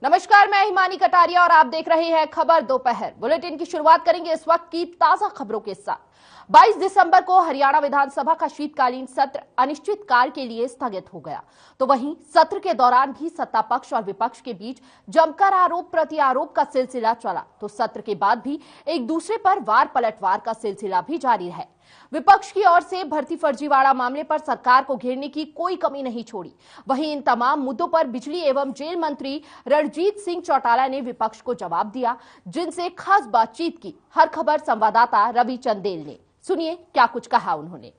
नमस्कार, मैं हिमानी कटारिया और आप देख रहे हैं खबर दोपहर। बुलेटिन की शुरुआत करेंगे इस वक्त की ताजा खबरों के साथ। 22 दिसंबर को हरियाणा विधानसभा का शीतकालीन सत्र अनिश्चितकाल के लिए स्थगित हो गया, तो वहीं सत्र के दौरान भी सत्ता पक्ष और विपक्ष के बीच जमकर आरोप प्रत्यारोप का सिलसिला चला। तो सत्र के बाद भी एक दूसरे पर वार पलटवार का सिलसिला भी जारी है। विपक्ष की ओर से भर्ती फर्जीवाड़ा मामले पर सरकार को घेरने की कोई कमी नहीं छोड़ी। वहीं इन तमाम मुद्दों पर बिजली एवं जेल मंत्री रणजीत सिंह चौटाला ने विपक्ष को जवाब दिया, जिनसे खास बातचीत की हर खबर संवाददाता रवि चंदेल ने। सुनिए क्या कुछ कहा उन्होंने।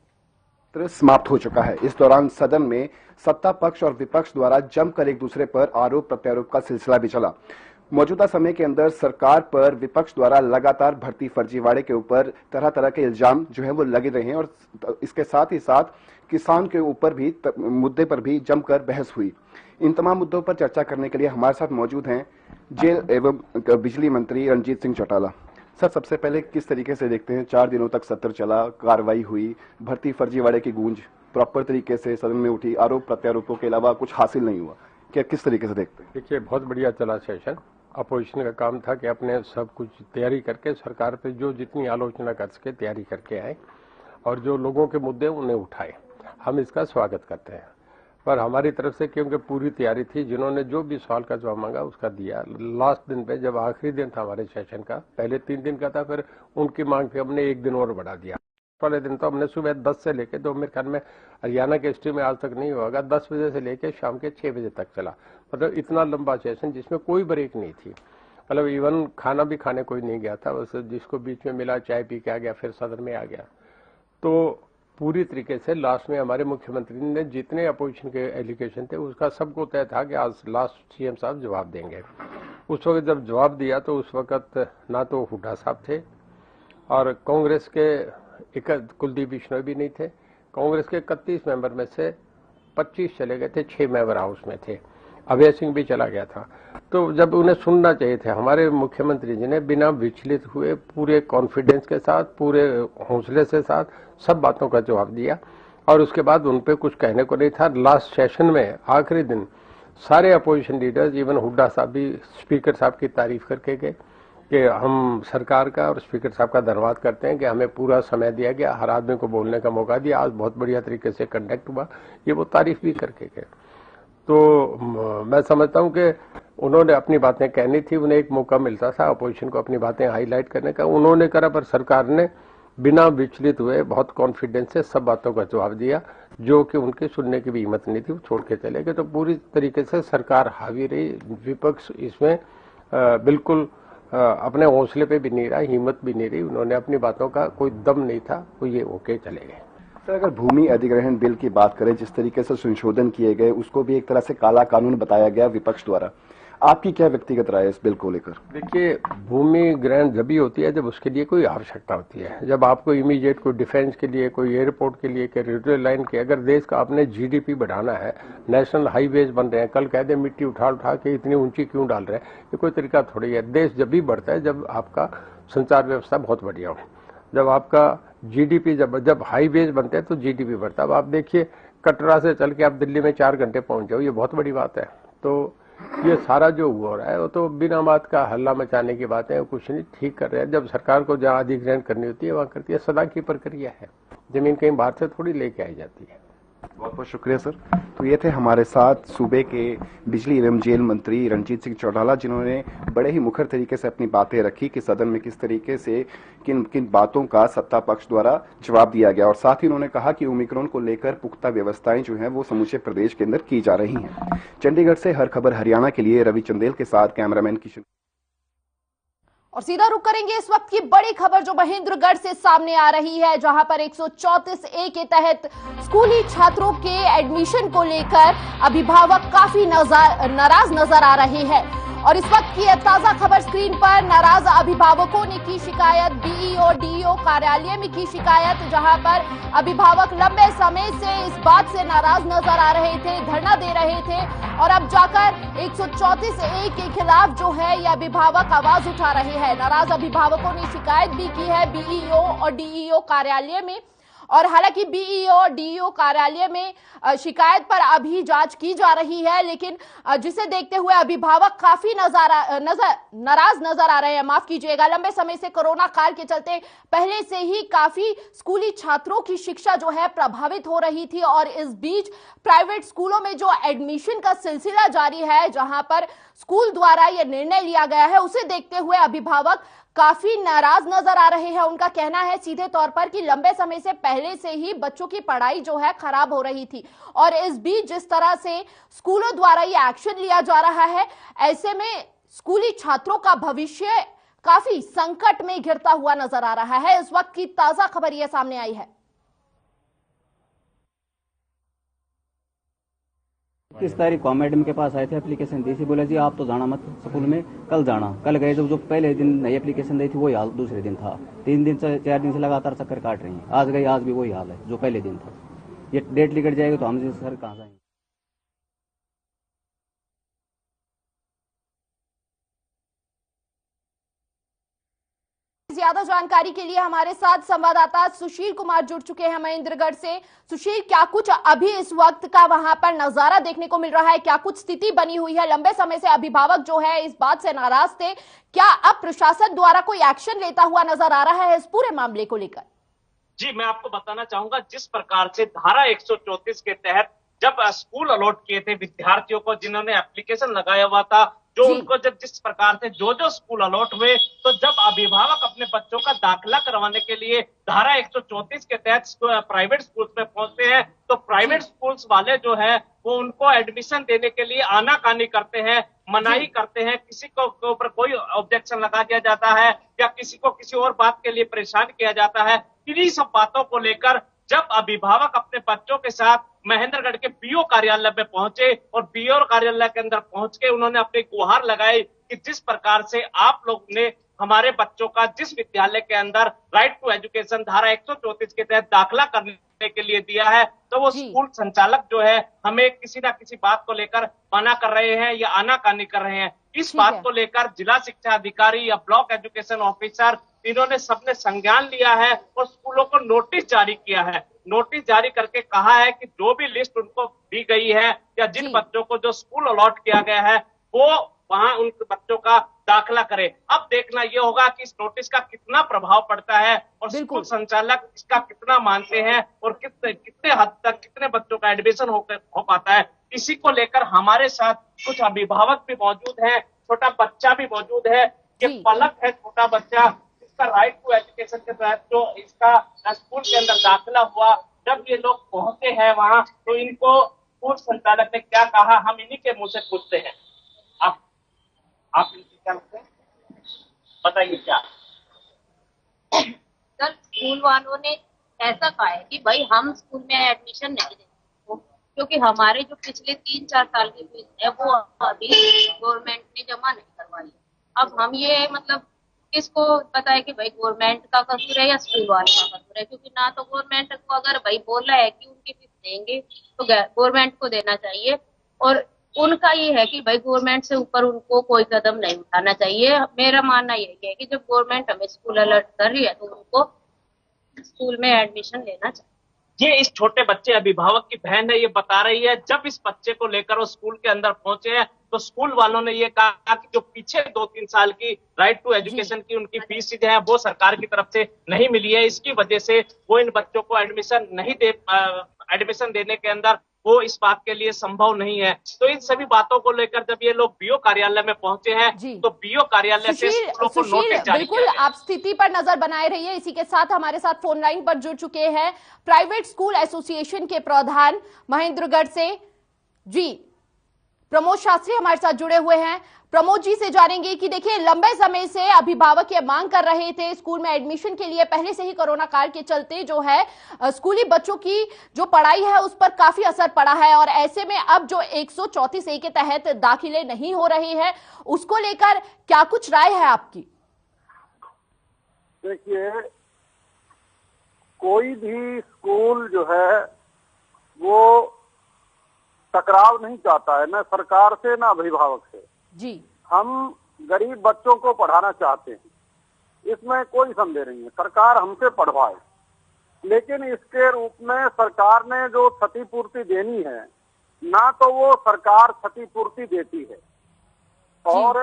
समाप्त हो चुका है। इस दौरान सदन में सत्ता पक्ष और विपक्ष द्वारा जमकर एक दूसरे पर आरोप प्रत्यारोप का सिलसिला भी चला। मौजूदा समय के अंदर सरकार पर विपक्ष द्वारा लगातार भर्ती फर्जीवाड़े के ऊपर तरह तरह के इल्जाम जो है वो लगे रहे हैं और इसके साथ ही साथ किसान के ऊपर भी मुद्दे पर भी जमकर बहस हुई। इन तमाम मुद्दों पर चर्चा करने के लिए हमारे साथ मौजूद हैं जेल एवं बिजली मंत्री रणजीत सिंह चौटाला। सर, सबसे पहले किस तरीके से देखते हैं 4 दिनों तक सत्र चला, कार्रवाई हुई, भर्ती फर्जीवाड़े की गूंज प्रॉपर तरीके से सदन में उठी, आरोप प्रत्यारोपों के अलावा कुछ हासिल नहीं हुआ, क्या किस तरीके से देखते हैं? देखिए, बहुत बढ़िया चला सेशन। अपोजिशन का काम था कि अपने सब कुछ तैयारी करके सरकार पे जो जितनी आलोचना कर सके तैयारी करके आए और जो लोगों के मुद्दे उन्हें उठाए। हम इसका स्वागत करते हैं, पर हमारी तरफ से क्योंकि पूरी तैयारी थी, जिन्होंने जो भी सवाल का जवाब मांगा उसका दिया। लास्ट दिन पे जब आखिरी दिन था हमारे सेशन का, पहले 3 दिन का था, फिर उनकी मांग पे हमने 1 दिन और बढ़ा दिया। पहले दिन तो हमने सुबह 10 से लेके, तो मेरे ख्याल में हरियाणा के हिस्ट्री में आज तक नहीं होगा, 10 बजे से लेके शाम के 6 बजे तक चला। मतलब इतना लंबा सेशन जिसमें कोई ब्रेक नहीं थी। मतलब इवन खाना भी खाने कोई नहीं गया था, बस जिसको बीच में मिला चाय पी के आ गया, फिर सदन में आ गया। तो पूरी तरीके से लास्ट में हमारे मुख्यमंत्री ने जितने अपोजिशन के एलिगेशन थे उसका सबको तय था कि आज लास्ट सीएम साहब जवाब देंगे। उस वक्त जब जवाब दिया तो उस वक्त ना तो हुड्डा साहब थे और कांग्रेस के कुलदीप बिश्नोई भी नहीं थे। कांग्रेस के 31 मेंबर में से 25 चले गए थे, 6 मेंबर हाउस में थे, अभय सिंह भी चला गया था। तो जब उन्हें सुनना चाहिए थे, हमारे मुख्यमंत्री जी ने बिना विचलित हुए पूरे कॉन्फिडेंस के साथ, पूरे हौसले से साथ सब बातों का जवाब दिया और उसके बाद उन पे कुछ कहने को नहीं था। लास्ट सेशन में आखिरी दिन सारे अपोजिशन लीडर्स, इवन हुड्डा साहब भी स्पीकर साहब की तारीफ करके गए कि हम सरकार का और स्पीकर साहब का धन्यवाद करते हैं कि हमें पूरा समय दिया गया, हर आदमी को बोलने का मौका दिया, आज बहुत बढ़िया तरीके से कंडक्ट हुआ, ये वो तारीफ भी करके गए। तो मैं समझता हूं कि उन्होंने अपनी बातें कहनी थी, उन्हें एक मौका मिलता था अपोजिशन को अपनी बातें हाईलाइट करने का, उन्होंने करा, पर सरकार ने बिना विचलित हुए बहुत कॉन्फिडेंस से सब बातों का जवाब दिया, जो कि उनके सुनने की भी हिम्मत नहीं थी, वो छोड़ के चले गए। तो पूरी तरीके से सरकार हावी रही, विपक्ष इसमें बिल्कुल अपने हौसले पे भी नहीं रहा, हिम्मत भी नहीं रही, उन्होंने अपनी बातों का कोई दम नहीं था, वो ये होके चले गए। सर, अगर भूमि अधिग्रहण बिल की बात करें, जिस तरीके से संशोधन किए गए उसको भी एक तरह से काला कानून बताया गया विपक्ष द्वारा, आपकी क्या व्यक्तिगत राय है इस बिल को लेकर? देखिए, भूमि ग्रहण जब भी होती है जब उसके लिए कोई आवश्यकता होती है, जब आपको इमीडिएट कोई डिफेंस के लिए, कोई एयरपोर्ट के लिए, कोई रेलवे लाइन के, अगर देश का आपने जीडीपी बढ़ाना है, नेशनल हाईवेज बन रहे हैं, कल कहते हैं मिट्टी उठा उठा के इतनी ऊंची क्यों डाल रहे हैं, ये कोई तरीका थोड़ी है। देश जब भी बढ़ता है जब आपका संचार व्यवस्था बहुत बढ़िया हो, जब आपका जीडीपी, जब हाईवेज बनते हैं तो जीडीपी बढ़ता है। अब आप देखिए, कटरा से चल के आप दिल्ली में 4 घंटे पहुंच जाओ, ये बहुत बड़ी बात है। तो ये सारा जो हो रहा है वो तो बिना बात का हल्ला मचाने की बात है, कुछ नहीं, ठीक कर रहे हैं। जब सरकार को जहां अधिग्रहण करनी होती है वहां करती है, सदा की प्रक्रिया है, जमीन कहीं बाहर से थोड़ी लेके आई जाती है। बहुत बहुत शुक्रिया सर। तो ये थे हमारे साथ सूबे के बिजली एवं जेल मंत्री रणजीत सिंह चौटाला, जिन्होंने बड़े ही मुखर तरीके से अपनी बातें रखी कि सदन में किस तरीके से किन किन बातों का सत्ता पक्ष द्वारा जवाब दिया गया, और साथ ही उन्होंने कहा कि ओमिक्रॉन को लेकर पुख्ता व्यवस्थाएं जो हैं वो समूचे प्रदेश के अंदर की जा रही हैं। चंडीगढ़ से हर खबर हरियाणा के लिए रवि चंदेल के साथ कैमरामैन किशन। और सीधा रुख करेंगे इस वक्त की बड़ी खबर जो महेंद्रगढ़ से सामने आ रही है, जहां पर 134A के तहत स्कूली छात्रों के एडमिशन को लेकर अभिभावक काफी नाराज नजर आ रहे हैं। और इस वक्त की ताजा खबर स्क्रीन पर, नाराज अभिभावकों ने की शिकायत, बीईओ डीईओ कार्यालय में की शिकायत, जहां पर अभिभावक लंबे समय से इस बात से नाराज नजर आ रहे थे, धरना दे रहे थे, और अब जाकर 134A के खिलाफ जो है ये अभिभावक आवाज उठा रहे हैं। नाराज अभिभावकों ने शिकायत भी की है बीईओ और डीईओ कार्यालय में, और हालांकि बीईओ और डीईओ कार्यालय में शिकायत पर अभी जांच की जा रही है, लेकिन जिसे देखते हुए अभिभावक काफी नाराज नजर आ रहे हैं। माफ कीजिएगा, लंबे समय से कोरोना काल के चलते पहले से ही काफी स्कूली छात्रों की शिक्षा जो है प्रभावित हो रही थी, और इस बीच प्राइवेट स्कूलों में जो एडमिशन का सिलसिला जारी है, जहां पर स्कूल द्वारा यह निर्णय लिया गया है, उसे देखते हुए अभिभावक काफी नाराज नजर आ रहे हैं। उनका कहना है सीधे तौर पर कि लंबे समय से पहले से ही बच्चों की पढ़ाई जो है खराब हो रही थी, और इस बीच जिस तरह से स्कूलों द्वारा ये एक्शन लिया जा रहा है, ऐसे में स्कूली छात्रों का भविष्य काफी संकट में घिरता हुआ नजर आ रहा है। इस वक्त की ताजा खबर यह सामने आई है। 30 तारीख को मैडम के पास आए थे, एप्लीकेशन दी थी, बोले जी आप तो जाना मत स्कूल में, कल जाना। कल गए जब जो पहले दिन नई एप्लीकेशन दी थी वही हाल दूसरे दिन था। 3 दिन से 4 दिन से लगातार चक्कर काट रही हैं। आज गई, आज भी वही हाल है जो पहले दिन था। ये डेट लिखट जाएगी तो हम सर कहाँ जाएंगे। ज्यादा जानकारी के लिए हमारे साथ संवाददाता सुशील कुमार जुड़ चुके हैं महेंद्रगढ़ से। सुशील, क्या कुछ अभी इस वक्त का वहां पर नजारा देखने को मिल रहा है? क्या कुछ स्थिति बनी हुई है? लंबे समय से अभिभावक जो है इस बात से नाराज थे, क्या अब प्रशासन द्वारा कोई एक्शन लेता हुआ नजर आ रहा है इस पूरे मामले को लेकर? जी, मैं आपको बताना चाहूंगा, जिस प्रकार से धारा 134 के तहत जब स्कूल अलॉट किए थे विद्यार्थियों को, जिन्होंने एप्लीकेशन लगाया हुआ था, जो उनको जब जिस प्रकार से जो स्कूल अलॉट हुए, तो जब अभिभावक अपने बच्चों का दाखिला करवाने के लिए धारा 134 के तहत प्राइवेट स्कूल्स में पहुंचते हैं, तो प्राइवेट स्कूल्स वाले जो है वो उनको एडमिशन देने के लिए आनाकानी करते हैं, मनाही करते हैं। किसी को ऊपर कोई ऑब्जेक्शन लगा दिया जाता है या किसी को किसी और बात के लिए परेशान किया जाता है। इन्हीं सब बातों को लेकर जब अभिभावक अपने बच्चों के साथ महेंद्रगढ़ के बीओ कार्यालय में पहुंचे और बीओ कार्यालय के अंदर पहुंच के उन्होंने अपनी गुहार लगाई कि जिस प्रकार से आप लोग ने हमारे बच्चों का जिस विद्यालय के अंदर राइट टू एजुकेशन धारा 134 के तहत दाखिला करने के लिए दिया है, तो वो स्कूल संचालक जो है हमें किसी ना किसी बात को लेकर मना कर रहे हैं या आनाकानी कर रहे हैं। इस बात को लेकर जिला शिक्षा अधिकारी या ब्लॉक एजुकेशन ऑफिसर, इन्होंने सबने संज्ञान लिया है और स्कूलों को नोटिस जारी किया है। नोटिस जारी करके कहा है कि जो भी लिस्ट उनको दी गई है या जिन बच्चों को जो स्कूल अलॉट किया गया है, वो वहां उन बच्चों का दाखिला करे। अब देखना ये होगा कि इस नोटिस का कितना प्रभाव पड़ता है और स्कूल संचालक इसका कितना मानते हैं और कितने हद तक कितने बच्चों का एडमिशन हो पाता है। इसी को लेकर हमारे साथ कुछ अभिभावक भी मौजूद हैं, छोटा बच्चा भी मौजूद है। ये पलक है, छोटा बच्चा, इसका राइट टू एजुकेशन के तहत जो इसका स्कूल के अंदर दाखिला हुआ, जब ये लोग पहुंचे हैं वहां, तो इनको स्कूल संचालक ने क्या कहा, हम इन्हीं के मुंह से पूछते हैं। आप क्या लगते हैं, बताइए क्या? सर, स्कूल वालों ने ऐसा कहा है कि भाई हम स्कूल में एडमिशन नहीं देंगे, क्योंकि हमारे जो पिछले 3-4 साल की फीस है वो अभी गवर्नमेंट ने जमा नहीं करवाई। अब हम ये मतलब किसको बताए कि भाई गवर्नमेंट का कसूर है या स्कूल वाले का कसूर है, क्योंकि ना तो गवर्नमेंट को अगर भाई बोल रहा है कि उनकी फीस देंगे तो गवर्नमेंट को देना चाहिए, और उनका ये है कि भाई गवर्नमेंट से ऊपर उनको कोई कदम नहीं उठाना चाहिए। मेरा मानना यही है कि जब गवर्नमेंट हमें स्कूल अलर्ट कर रही है तो उनको स्कूल में एडमिशन लेना चाहिए। ये इस छोटे बच्चे अभिभावक की बहन है, ये बता रही है, जब इस बच्चे को लेकर वो स्कूल के अंदर पहुंचे हैं तो स्कूल वालों ने ये कहा कि जो पीछे 2-3 साल की राइट टू एजुकेशन की उनकी फीस है वो सरकार की तरफ से नहीं मिली है, इसकी वजह से वो इन बच्चों को एडमिशन देने के अंदर वो इस बात के लिए संभव नहीं है। तो इन सभी बातों को लेकर जब ये लोग बीओ कार्यालय में पहुंचे हैं तो बीओ कार्यालय से स्कूलों को नोटिस जारी बिल्कुल आप स्थिति पर नजर बनाए रहिए। इसी के साथ हमारे साथ फोन लाइन पर जुड़ चुके हैं प्राइवेट स्कूल एसोसिएशन के प्रधान महेंद्रगढ़ से जी प्रमोद शास्त्री हमारे साथ जुड़े हुए हैं। प्रमोद जी से जानेंगे कि देखिए लंबे समय से अभिभावक ये मांग कर रहे थे स्कूल में एडमिशन के लिए, पहले से ही कोरोना काल के चलते जो है स्कूली बच्चों की जो पढ़ाई है उस पर काफी असर पड़ा है, और ऐसे में अब जो 134A के तहत दाखिले नहीं हो रहे हैं उसको लेकर क्या कुछ राय है आपकी? देखिए, कोई भी स्कूल जो है वो टकराव नहीं चाहता है, न सरकार से न अभिभावक से जी। हम गरीब बच्चों को पढ़ाना चाहते हैं, इसमें कोई संदेह नहीं है। सरकार हमसे पढ़वाए, लेकिन इसके रूप में सरकार ने जो क्षतिपूर्ति देनी है, ना तो वो सरकार क्षतिपूर्ति देती है, और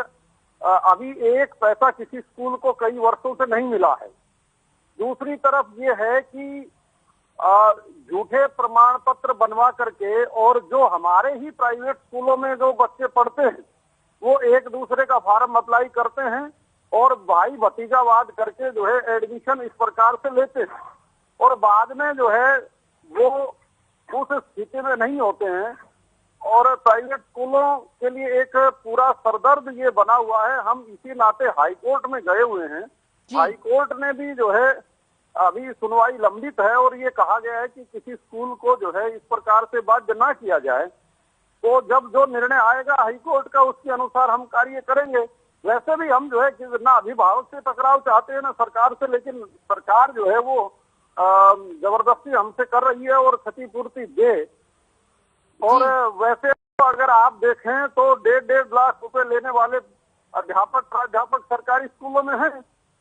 अभी एक पैसा किसी स्कूल को कई वर्षों से नहीं मिला है। दूसरी तरफ ये है कि झूठे प्रमाण पत्र बनवा करके, और जो हमारे ही प्राइवेट स्कूलों में जो बच्चे पढ़ते हैं वो एक दूसरे का फॉर्म अप्लाई करते हैं और भाई भतीजावाद करके जो है एडमिशन इस प्रकार से लेते हैं, और बाद में जो है वो उस स्थिति में नहीं होते हैं। और प्राइवेट स्कूलों के लिए एक पूरा सरदर्द ये बना हुआ है। हम इसी नाते हाई कोर्ट में गए हुए हैं। हाई कोर्ट ने भी जो है अभी सुनवाई लंबित है, और ये कहा गया है कि किसी स्कूल को जो है इस प्रकार से बाध्य ना किया जाए। तो जब जो निर्णय आएगा हाई कोर्ट का, उसके अनुसार हम कार्य करेंगे। वैसे भी हम जो है कि ना अभिभावक से टकराव चाहते हैं ना सरकार से, लेकिन सरकार जो है वो जबरदस्ती हमसे कर रही है और क्षतिपूर्ति दे। और वैसे तो अगर आप देखें तो 1.5 लाख रुपए लेने वाले अध्यापक प्राध्यापक सरकारी स्कूलों में हैं।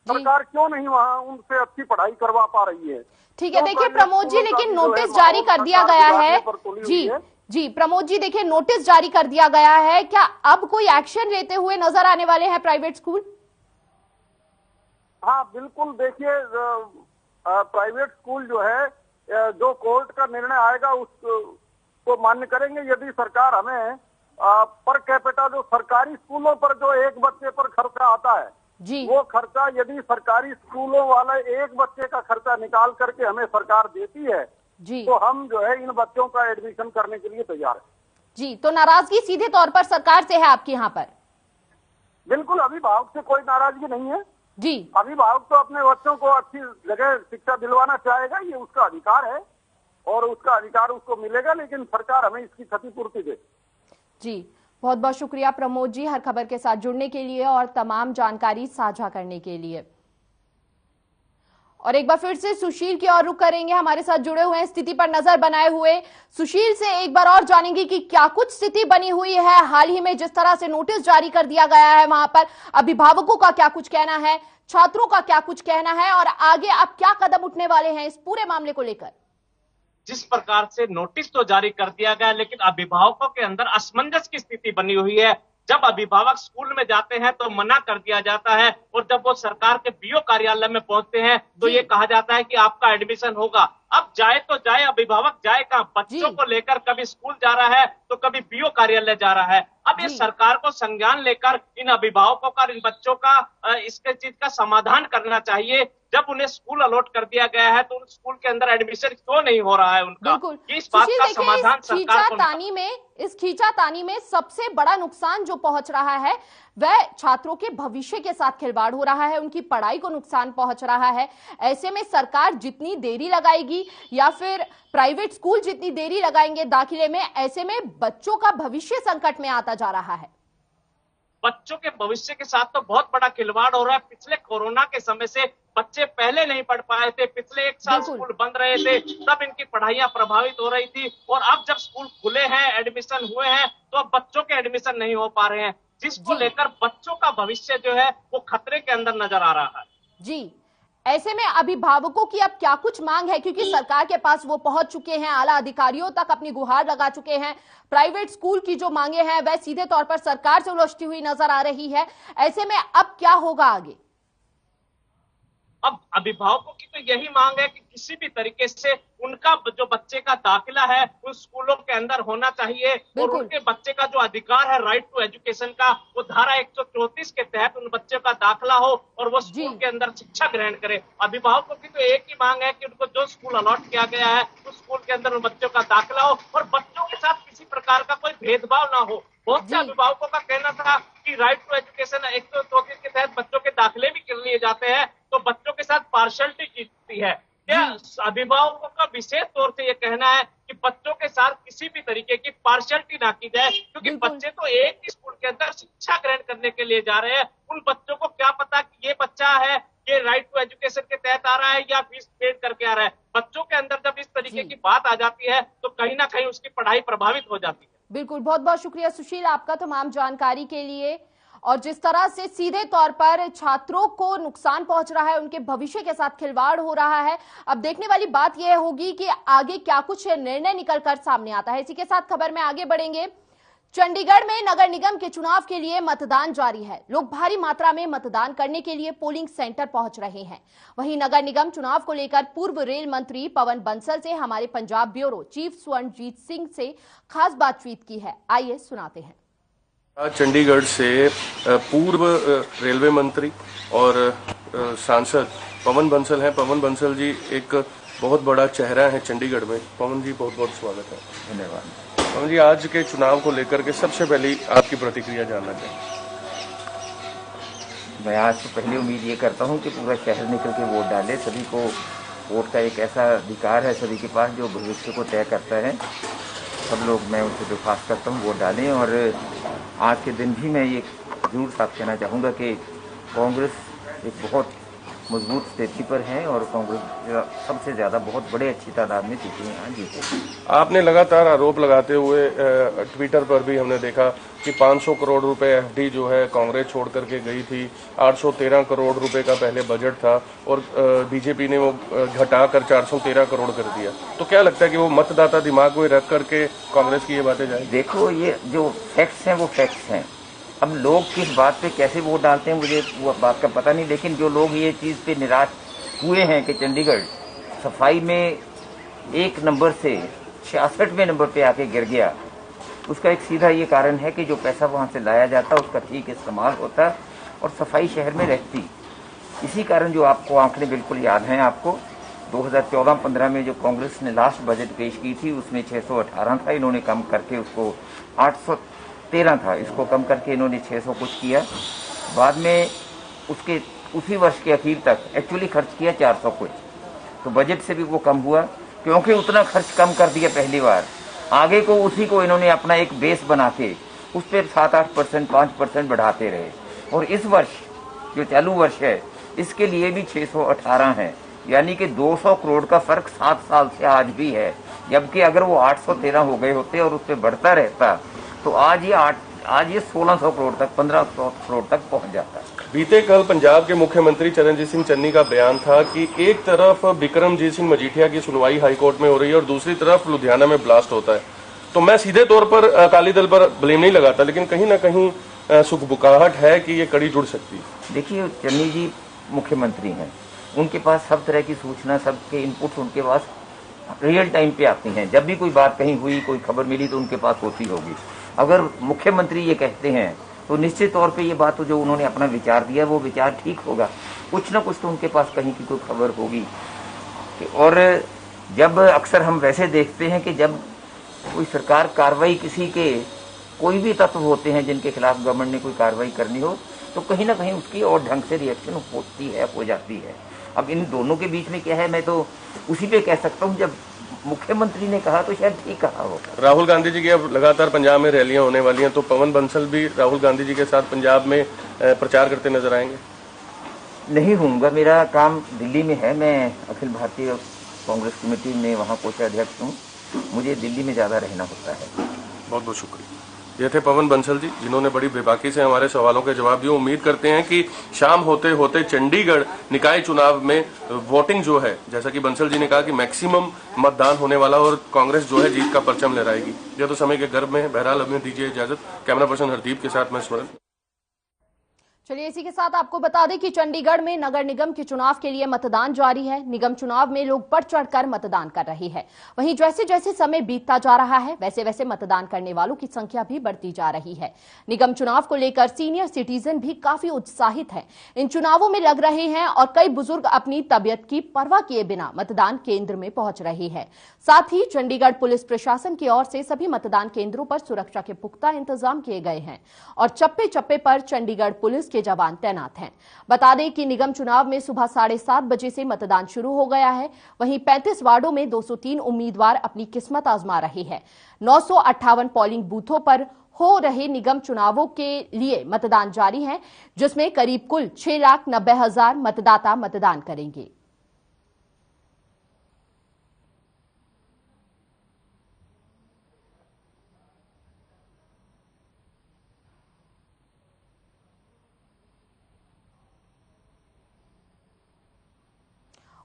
सरकार क्यों नहीं वहाँ उनसे अच्छी पढ़ाई करवा पा रही है? ठीक है, देखिए प्रमोद जी, लेकिन नोटिस जारी कर दिया गया है। जी प्रमोद जी, देखिए नोटिस जारी कर दिया गया है, क्या अब कोई एक्शन लेते हुए नजर आने वाले हैं प्राइवेट स्कूल? हाँ बिल्कुल, देखिए प्राइवेट स्कूल जो है जो कोर्ट का निर्णय आएगा उसको मान्य करेंगे। यदि सरकार हमें पर कैपिटा जो सरकारी स्कूलों पर जो एक बच्चे पर खर्चा आता है जी, वो खर्चा यदि सरकारी स्कूलों वाला एक बच्चे का खर्चा निकाल करके हमें सरकार देती है जी, तो हम जो है इन बच्चों का एडमिशन करने के लिए तैयार है। जी, तो नाराजगी सीधे तौर पर सरकार से है आपके यहाँ पर? बिल्कुल, अभिभावक से कोई नाराजगी नहीं है जी। अभिभावक तो अपने बच्चों को अच्छी जगह शिक्षा दिलवाना चाहेगा, ये उसका अधिकार है और उसका अधिकार उसको मिलेगा, लेकिन सरकार हमें इसकी क्षतिपूर्ति दे। जी, बहुत बहुत शुक्रिया प्रमोद जी, हर खबर के साथ जुड़ने के लिए और तमाम जानकारी साझा करने के लिए। और एक बार फिर से सुशील की ओर रुख करेंगे, हमारे साथ जुड़े हुए हैं स्थिति पर नजर बनाए हुए। सुशील से एक बार और जानेंगे कि क्या कुछ स्थिति बनी हुई है। हाल ही में जिस तरह से नोटिस जारी कर दिया गया है, वहां पर अभिभावकों का क्या कुछ कहना है, छात्रों का क्या कुछ कहना है, और आगे अब क्या कदम उठने वाले हैं इस पूरे मामले को लेकर? जिस प्रकार से नोटिस तो जारी कर दिया गया, लेकिन अभिभावकों के अंदर असमंजस की स्थिति बनी हुई है। जब अभिभावक स्कूल में जाते हैं तो मना कर दिया जाता है, और जब वो सरकार के बीओ कार्यालय में पहुंचते हैं तो ये कहा जाता है कि आपका एडमिशन होगा। अब जाए तो जाए, अभिभावक जाए कहाँ? बच्चों को लेकर कभी स्कूल जा रहा है तो कभी बीओ कार्यालय जा रहा है। अब ये सरकार को संज्ञान लेकर इन अभिभावकों का, इन बच्चों का इसके चीज का समाधान करना चाहिए। जब उन्हें स्कूल अलॉट कर दिया गया है तो उन स्कूल के अंदर एडमिशन क्यों नहीं हो रहा है उनका? इस बात का समाधान सरकार को। इस खींचातानी में सबसे बड़ा नुकसान जो पहुंच रहा है वह छात्रों के भविष्य के साथ खिलवाड़ हो रहा है, उनकी पढ़ाई को नुकसान पहुंच रहा है। ऐसे में सरकार जितनी देरी लगाएगी या फिर प्राइवेट स्कूल जितनी देरी लगाएंगे दाखिले में, ऐसे में बच्चों का भविष्य संकट में आता जा रहा है। बच्चों के भविष्य के साथ तो बहुत बड़ा खिलवाड़ हो रहा है। पिछले कोरोना के समय से बच्चे पहले नहीं पढ़ पाए थे, पिछले 1 साल स्कूल बंद रहे थे, तब इनकी पढ़ाइयां प्रभावित हो रही थी, और अब जब स्कूल खुले हैं, एडमिशन हुए हैं, तो अब बच्चों के एडमिशन नहीं हो पा रहे हैं, जिसको लेकर बच्चों का भविष्य जो है वो खतरे के अंदर नजर आ रहा है। जी, ऐसे में अभिभावकों की अब क्या कुछ मांग है, क्योंकि सरकार के पास वो पहुंच चुके हैं, आला अधिकारियों तक अपनी गुहार लगा चुके हैं। प्राइवेट स्कूल की जो मांगे हैं वह सीधे तौर पर सरकार से उलझती हुई नजर आ रही है। ऐसे में अब क्या होगा आगे? अब अभिभावकों की तो यही मांग है कि किसी भी तरीके से उनका जो बच्चे का दाखिला है उन स्कूलों के अंदर होना चाहिए, और उनके बच्चे का जो अधिकार है राइट टू एजुकेशन का, वो धारा 134 के तहत उन बच्चों का दाखिला हो और वो स्कूल के अंदर शिक्षा ग्रहण करे। अभिभावकों की तो एक ही मांग है कि उनको जो स्कूल अलॉट किया गया है उस स्कूल के अंदर उन बच्चों का दाखिला हो और बच्चों के साथ किसी प्रकार का कोई भेदभाव ना हो। बहुत से अभिभावकों का कहना था कि राइट टू एजुकेशन 134 के तहत बच्चों के दाखिले भी कर लिए जाते हैं, तो बच्चों के साथ पार्शलिटी की जाती है। क्या अभिभावकों का विशेष तौर से ये कहना है कि बच्चों के साथ किसी भी तरीके की पार्शलिटी ना की जाए, क्योंकि बच्चे तो एक ही स्कूल के अंदर शिक्षा ग्रहण करने के लिए जा रहे हैं। उन बच्चों को क्या पता कि ये बच्चा है, ये राइट टू एजुकेशन के तहत आ रहा है या फीस पेड करके आ रहा है। बच्चों के अंदर जब इस तरीके की बात आ जाती है तो कहीं ना कहीं उसकी पढ़ाई प्रभावित हो जाती है। बिल्कुल, बहुत बहुत शुक्रिया सुशील आपका तमाम जानकारी के लिए। और जिस तरह से सीधे तौर पर छात्रों को नुकसान पहुंच रहा है, उनके भविष्य के साथ खिलवाड़ हो रहा है। अब देखने वाली बात यह होगी कि आगे क्या कुछ निर्णय निकलकर सामने आता है। इसी के साथ खबर में आगे बढ़ेंगे। चंडीगढ़ में नगर निगम के चुनाव के लिए मतदान जारी है। लोग भारी मात्रा में मतदान करने के लिए पोलिंग सेंटर पहुंच रहे हैं। वहीं नगर निगम चुनाव को लेकर पूर्व रेल मंत्री पवन बंसल से हमारे पंजाब ब्यूरो चीफ स्वर्णजीत सिंह से खास बातचीत की है। आइए सुनाते हैं। आज चंडीगढ़ से पूर्व रेलवे मंत्री और सांसद पवन बंसल हैं। पवन बंसल जी एक बहुत बड़ा चेहरा है चंडीगढ़ में। पवन जी बहुत बहुत स्वागत है। धन्यवाद। पवन जी, आज के चुनाव को लेकर के सबसे पहले आपकी प्रतिक्रिया जानना चाहिए। मैं आज तो पहले उम्मीद ये करता हूँ कि पूरा शहर निकल के वोट डाले। सभी को वोट का एक ऐसा अधिकार है सभी के पास जो भविष्य को तय करता है। सब लोग, मैं उनसे दरख्वास्त करता हूँ वोट डालें। और आज के दिन भी मैं ये जरूर साफ कहना चाहूँगा कि कांग्रेस एक बहुत मजबूत स्थिति पर है और कांग्रेस सबसे ज़्यादा बहुत बड़े अच्छी तादाद में सीटें यहाँ जीते। आपने लगातार आरोप लगाते हुए ट्विटर पर भी हमने देखा कि 500 करोड़ रुपए एफडी जो है कांग्रेस छोड़ करके गई थी। 813 करोड़ रुपए का पहले बजट था और बीजेपी ने वो घटाकर 413 करोड़ कर दिया। तो क्या लगता है कि वो मतदाता दिमाग में रख करके कांग्रेस की ये बातें जाएंगी? देखो, ये जो फैक्ट्स हैं वो फैक्ट्स हैं। अब लोग किस बात पे कैसे वोट डालते हैं मुझे वो बात का पता नहीं, लेकिन जो लोग ये चीज़ पे निराश हुए हैं कि चंडीगढ़ सफाई में 1 नंबर से 66वें नंबर पे आके गिर गया, उसका एक सीधा ये कारण है कि जो पैसा वहाँ से लाया जाता उसका ठीक इस्तेमाल होता और सफाई शहर में रहती। इसी कारण जो आपको आंकड़े बिल्कुल याद हैं, आपको 2014-15 में जो कांग्रेस ने लास्ट बजट पेश की थी उसमें 618 था, इन्होंने कम करके उसको 813 था, इसको कम करके इन्होंने 600 कुछ किया। बाद में उसके उसी वर्ष के आखिर तक एक्चुअली खर्च किया 400 कुछ, तो बजट से भी वो कम हुआ क्योंकि उतना खर्च कम कर दिया पहली बार। आगे को उसी को इन्होंने अपना एक बेस बना के उस पर 7-8%, 5% बढ़ाते रहे। और इस वर्ष जो चालू वर्ष है इसके लिए भी 618 है, यानी कि 200 करोड़ का फर्क 7 साल से आज भी है। जबकि अगर वो 813 हो गए होते और उस पर बढ़ता रहता तो आज ये 1600 करोड़ तक, 1500 करोड़ तक पहुंच जाता। बीते कल पंजाब के मुख्यमंत्री चरणजीत सिंह चन्नी का बयान था कि एक तरफ बिक्रमजीत सिंह मजीठिया की सुनवाई हाईकोर्ट में हो रही है और दूसरी तरफ लुधियाना में ब्लास्ट होता है। तो मैं सीधे तौर पर अकाली दल पर ब्लेम नहीं लगाता, लेकिन कहीं ना कहीं सुखबुकाहट है कि ये कड़ी जुड़ सकती है। देखिए, चन्नी जी मुख्यमंत्री हैं, उनके पास सब तरह की सूचना, सबके इनपुट उनके पास रियल टाइम पे आती हैं। जब भी कोई बात कहीं हुई, कोई खबर मिली तो उनके पास होती होगी। अगर मुख्यमंत्री ये कहते हैं तो निश्चित तौर पे ये बात जो उन्होंने अपना विचार दिया वो विचार ठीक होगा। कुछ ना कुछ तो उनके पास कहीं की कोई खबर होगी। और जब अक्सर हम वैसे देखते हैं कि जब कोई सरकार कार्रवाई, किसी के कोई भी तत्व होते हैं जिनके खिलाफ गवर्नमेंट ने कोई कार्रवाई करनी हो, तो कहीं ना कहीं उसकी और ढंग से रिएक्शन होती है, हो जाती है। अब इन दोनों के बीच में क्या है, मैं तो उसी पे कह सकता हूँ जब मुख्यमंत्री ने कहा तो शायद ठीक कहा हो। राहुल गांधी जी की अब लगातार पंजाब में रैलियां होने वाली हैं, तो पवन बंसल भी राहुल गांधी जी के साथ पंजाब में प्रचार करते नजर आएंगे? नहीं होऊंगा, मेरा काम दिल्ली में है। मैं अखिल भारतीय कांग्रेस कमेटी में वहाँ कोषाध्यक्ष हूँ, मुझे दिल्ली में ज्यादा रहना होता है। बहुत बहुत शुक्रिया। ये थे पवन बंसल जी, जिन्होंने बड़ी बेबाकी से हमारे सवालों के जवाब दिए। उम्मीद करते हैं कि शाम होते होते चंडीगढ़ निकाय चुनाव में वोटिंग जो है, जैसा कि बंसल जी ने कहा कि मैक्सिमम मतदान होने वाला और कांग्रेस जो है जीत का परचम लहराएगी। यह तो समय के गर्भ में। बहरहाल हमें दीजिए इजाजत। कैमरा पर्सन हरदीप के साथ मैं स्वर्ण। चलिए, इसी के साथ आपको बता दें कि चंडीगढ़ में नगर निगम के चुनाव के लिए मतदान जारी है। निगम चुनाव में लोग बढ़ चढ़कर मतदान कर रहे हैं। वहीं जैसे जैसे समय बीतता जा रहा है वैसे वैसे मतदान करने वालों की संख्या भी बढ़ती जा रही है। निगम चुनाव को लेकर सीनियर सिटीजन भी काफी उत्साहित हैं। इन चुनावों में लग रहे हैं और कई बुजुर्ग अपनी तबियत की परवाह किए बिना मतदान केंद्र में पहुंच रहे हैं। साथ ही चंडीगढ़ पुलिस प्रशासन की ओर से सभी मतदान केंद्रों पर सुरक्षा के पुख्ता इंतजाम किए गए हैं और चप्पे चप्पे पर चंडीगढ़ पुलिस के जवान तैनात हैं। बता दें कि निगम चुनाव में सुबह 7:30 बजे से मतदान शुरू हो गया है। वहीं 35 वार्डों में 203 उम्मीदवार अपनी किस्मत आजमा रहे हैं। 958 पोलिंग बूथों पर हो रहे निगम चुनावों के लिए मतदान जारी है, जिसमें करीब कुल 6,90,000 मतदाता मतदान करेंगे।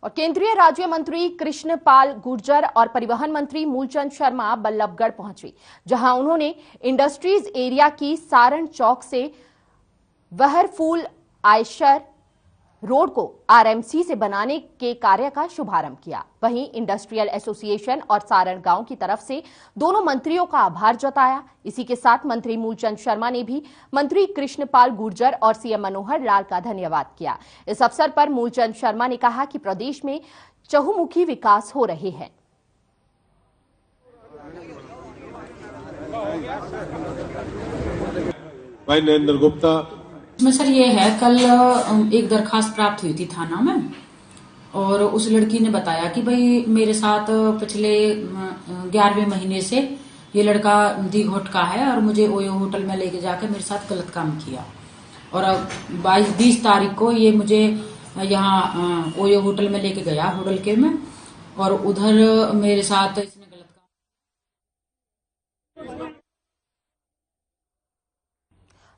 और केंद्रीय राज्य मंत्री कृष्णपाल गुर्जर और परिवहन मंत्री मूलचंद शर्मा बल्लभगढ़ पहुंचे, जहां उन्होंने इंडस्ट्रीज एरिया की सारण चौक से वहरफूल आयशर रोड को आरएमसी से बनाने के कार्य का शुभारंभ किया। वहीं इंडस्ट्रियल एसोसिएशन और सारण गांव की तरफ से दोनों मंत्रियों का आभार जताया। इसी के साथ मंत्री मूलचंद शर्मा ने भी मंत्री कृष्णपाल गुर्जर और सीएम मनोहर लाल का धन्यवाद किया। इस अवसर पर मूलचंद शर्मा ने कहा कि प्रदेश में चहुमुखी विकास हो रहे हैं। भाई नरेंद्र गुप्ता इसमें सर ये है, कल एक दरखास्त प्राप्त हुई थी थाना में और उस लड़की ने बताया कि भाई मेरे साथ पिछले 11वें महीने से ये लड़का दीघोट का है और मुझे ओयो होटल में लेके जाकर मेरे साथ गलत काम किया। और 22 तारीख को ये मुझे यहाँ ओयो होटल में लेके गया होटल के में, और उधर मेरे साथ इसने गलत काम।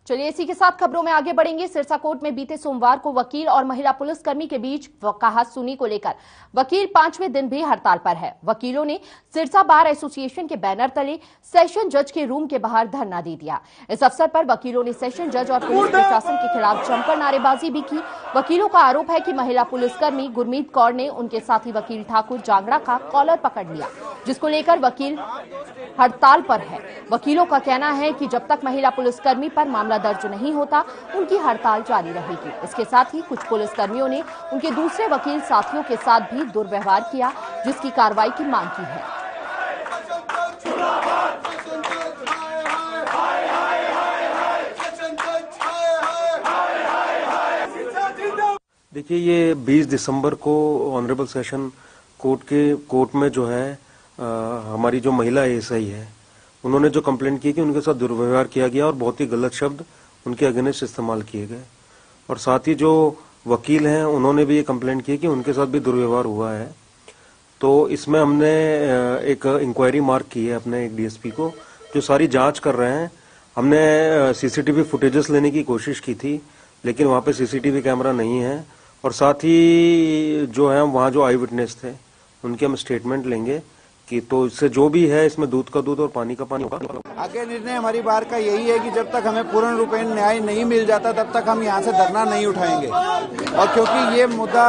चलिए इसी के साथ खबरों में आगे बढ़ेंगे। सिरसा कोर्ट में बीते सोमवार को वकील और महिला पुलिसकर्मी के बीच कहासुनी को लेकर वकील 5वें दिन भी हड़ताल पर है। वकीलों ने सिरसा बार एसोसिएशन के बैनर तले सेशन जज के रूम के बाहर धरना दे दिया। इस अवसर पर वकीलों ने सेशन जज और पुलिस प्रशासन के खिलाफ जमकर नारेबाजी भी की। वकीलों का आरोप है कि महिला पुलिसकर्मी गुरमीत कौर ने उनके साथी वकील ठाकुर जांगड़ा का कॉलर पकड़ लिया, जिसको लेकर वकील हड़ताल पर है। वकीलों का कहना है कि जब तक महिला पुलिसकर्मी पर मामला दर्ज नहीं होता उनकी हड़ताल जारी रहेगी। इसके साथ ही कुछ पुलिसकर्मियों ने उनके दूसरे वकील साथियों के साथ भी दुर्व्यवहार किया, जिसकी कार्रवाई की मांग की है। देखिए, ये 20 दिसंबर को ऑनरेबल सेशन कोर्ट में जो है हमारी जो महिला एएसआई है उन्होंने जो कंप्लेंट की कि उनके साथ दुर्व्यवहार किया गया और बहुत ही गलत शब्द उनके अगेंस्ट इस्तेमाल किए गए। और साथ ही जो वकील हैं उन्होंने भी ये कंप्लेंट की कि उनके साथ भी दुर्व्यवहार हुआ है। तो इसमें हमने एक इंक्वायरी मार्क की है अपने एक डीएसपी को, जो सारी जांच कर रहे हैं। हमने सीसीटीवी फुटेजेस लेने की कोशिश की थी, लेकिन वहाँ पे सीसीटीवी कैमरा नहीं है। और साथ ही जो है वहाँ जो आई विटनेस थे उनके हम स्टेटमेंट लेंगे कि तो इससे जो भी है इसमें दूध का दूध और पानी का पानी होगा। आगे निर्णय हमारी बार का यही है कि जब तक हमें पूर्ण रूपेण न्याय नहीं मिल जाता तब तक हम यहाँ से धरना नहीं उठाएंगे। और क्योंकि ये मुद्दा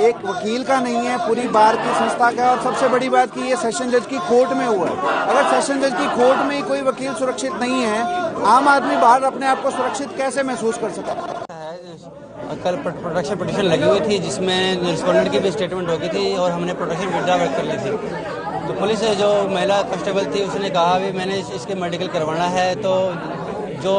एक वकील का नहीं है, पूरी बार की संस्था का है। और सबसे बड़ी बात कि ये सेशन जज की कोर्ट में हुआ है। अगर सेशन जज की कोर्ट में ही कोई वकील सुरक्षित नहीं है, आम आदमी बाहर अपने आप को सुरक्षित कैसे महसूस कर सकता है? कल प्रोटेक्शन पिटीशन लगी हुई थी जिसमें रिस्पोंडेंट की भी स्टेटमेंट हो गई थी और हमने प्रोटेक्शन विड्रॉ कर ली थी। तो पुलिस जो महिला कांस्टेबल थी उसने कहा भी मैंने इसके मेडिकल करवाना है, तो जो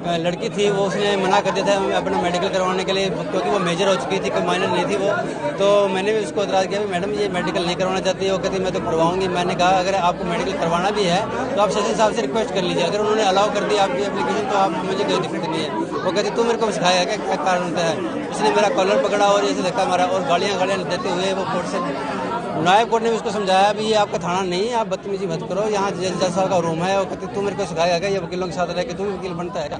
लड़की थी वो उसने मना कर दिया था अपना मेडिकल करवाने के लिए, क्योंकि वो मेजर हो चुकी थी, कोई माइनर नहीं थी वो। तो मैंने भी उसको इतराज़ किया, मैडम ये मेडिकल नहीं करवाना चाहती। वो कहती मैं तो करवाऊंगी। मैंने कहा अगर आपको मेडिकल करवाना भी है तो आप सेशन साहब से रिक्वेस्ट कर लीजिए। अगर उन्होंने अलाउ कर दिया आपकी एप्लीकेशन तो आप मुझे कोई दिक्कत नहीं है। वो कहती तू मेरे को सिखाया क्या कारण होता है। उसने मेरा कॉलर पकड़ा और ऐसे धक्का मारा और गालियाँ देते हुए वो कोर्ट से, नायब कोर्ट ने भी उसको समझाया भी ये आपका थाना नहीं है, आप बदतमीजी मत करो, यहाँ जज साहब का रूम है। वो कहते तू मेरे को सिखाया क्या, ये वकीलों के साथ रह के तू वकील बनता है क्या?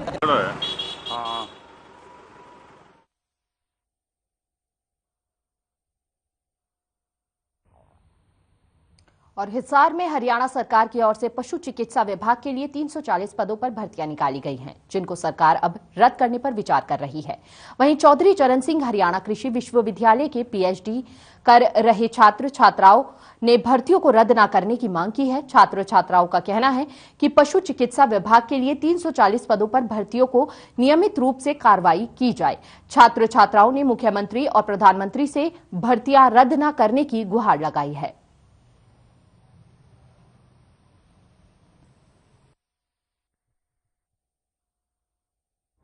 और हिसार में हरियाणा सरकार की ओर से पशु चिकित्सा विभाग के लिए 340 पदों पर भर्तियां निकाली गई हैं, जिनको सरकार अब रद्द करने पर विचार कर रही है। वहीं चौधरी चरण सिंह हरियाणा कृषि विश्वविद्यालय के पीएचडी कर रहे छात्र छात्राओं ने भर्तियों को रद्द न करने की मांग की है। छात्र छात्राओं का कहना है कि पशु चिकित्सा विभाग के लिए 340 पदों पर भर्तियों को नियमित रूप से कार्रवाई की जाए। छात्र छात्राओं ने मुख्यमंत्री और प्रधानमंत्री से भर्तियां रद्द न करने की गुहार लगाई है।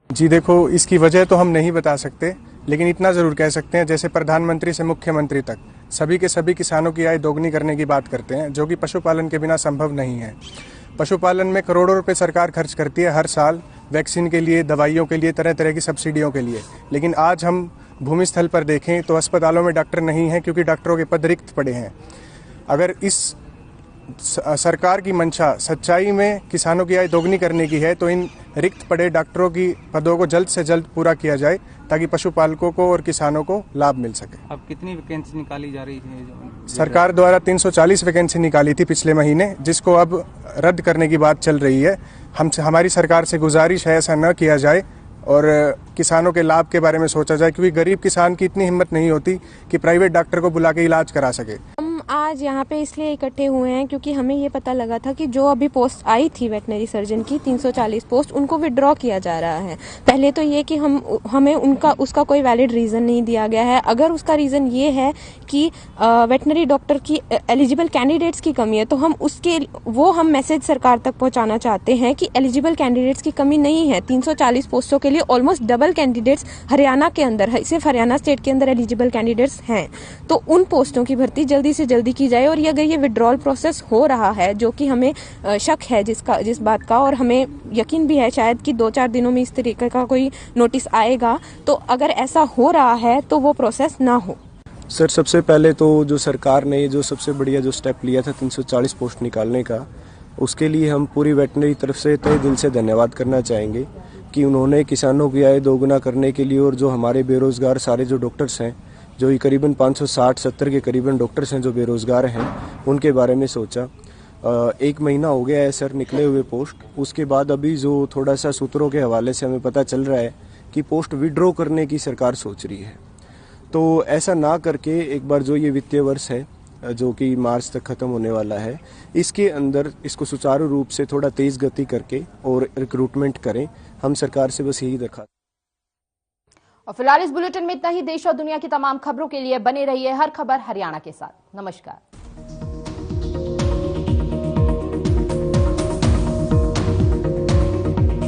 जी देखो, इसकी वजह तो हम नहीं बता सकते, लेकिन इतना जरूर कह सकते हैं जैसे प्रधानमंत्री से मुख्यमंत्री तक सभी के सभी किसानों की आय दोगुनी करने की बात करते हैं, जो कि पशुपालन के बिना संभव नहीं है। पशुपालन में करोड़ों रुपए सरकार खर्च करती है हर साल, वैक्सीन के लिए, दवाइयों के लिए, तरह तरह की सब्सिडियों के लिए। लेकिन आज हम भूमि स्थल पर देखें तो अस्पतालों में डॉक्टर नहीं है, क्योंकि डॉक्टरों के पद रिक्त पड़े हैं। अगर इस सरकार की मंशा सच्चाई में किसानों की आय दोगुनी करने की है तो इन रिक्त पड़े डॉक्टरों की पदों को जल्द से जल्द पूरा किया जाए ताकि पशुपालकों को और किसानों को लाभ मिल सके। अब कितनी वैकेंसी निकाली जा रही है? सरकार द्वारा 340 वैकेंसी निकाली थी पिछले महीने, जिसको अब रद्द करने की बात चल रही है। हमारी सरकार से गुजारिश है ऐसा न किया जाए और किसानों के लाभ के बारे में सोचा जाए, क्योंकि गरीब किसान की इतनी हिम्मत नहीं होती कि प्राइवेट डॉक्टर को बुला के इलाज करा सके। आज यहाँ पे इसलिए इकट्ठे हुए हैं क्योंकि हमें ये पता लगा था कि जो अभी पोस्ट आई थी वेटनरी सर्जन की 340 पोस्ट, उनको विड्रॉ किया जा रहा है। पहले तो ये कि हमें उसका कोई वैलिड रीजन नहीं दिया गया है। अगर उसका रीजन ये है कि वेटनरी डॉक्टर की एलिजिबल कैंडिडेट्स की कमी है तो हम मैसेज सरकार तक पहुंचाना चाहते हैं कि एलिजिबल कैंडिडेट्स की कमी नहीं है। 340 पोस्टों के लिए ऑलमोस्ट डबल कैंडिडेट्स हरियाणा के अंदर है, सिर्फ हरियाणा स्टेट के अंदर एलिजिबल कैंडिडेट्स हैं। तो उन पोस्टों की भर्ती जल्दी से जल्दी की जाए। और ये अगर ये विड्रॉल प्रोसेस हो रहा है, जो कि हमें शक है जिस बात का, और हमें यकीन भी है शायद कि 2-4 दिनों में इस तरीके का कोई नोटिस आएगा, तो अगर ऐसा हो रहा है तो वो प्रोसेस ना हो। सर, सबसे पहले तो जो सरकार ने जो सबसे बढ़िया जो स्टेप लिया था 340 पोस्ट निकालने का, उसके लिए हम पूरी वेटनरी तरफ से तहे दिल से धन्यवाद करना चाहेंगे कि उन्होंने किसानों की आय दोगुना करने के लिए और जो हमारे बेरोजगार सारे जो डॉक्टर्स हैं, जो करीबन 560-70 के करीबन डॉक्टर्स हैं जो बेरोजगार हैं, उनके बारे में सोचा। 1 महीना हो गया है सर निकले हुए पोस्ट। उसके बाद अभी जो थोड़ा सा सूत्रों के हवाले से हमें पता चल रहा है कि पोस्ट विड्रॉ करने की सरकार सोच रही है। तो ऐसा ना करके एक बार जो ये वित्तीय वर्ष है जो कि मार्च तक खत्म होने वाला है, इसके अंदर इसको सुचारू रूप से थोड़ा तेज गति करके और रिक्रूटमेंट करें। हम सरकार से बस यही दरख्वास्त। और फिलहाल इस बुलेटिन में इतना ही। देश और दुनिया की तमाम खबरों के लिए बने रहिए हर खबर हरियाणा के साथ। नमस्कार।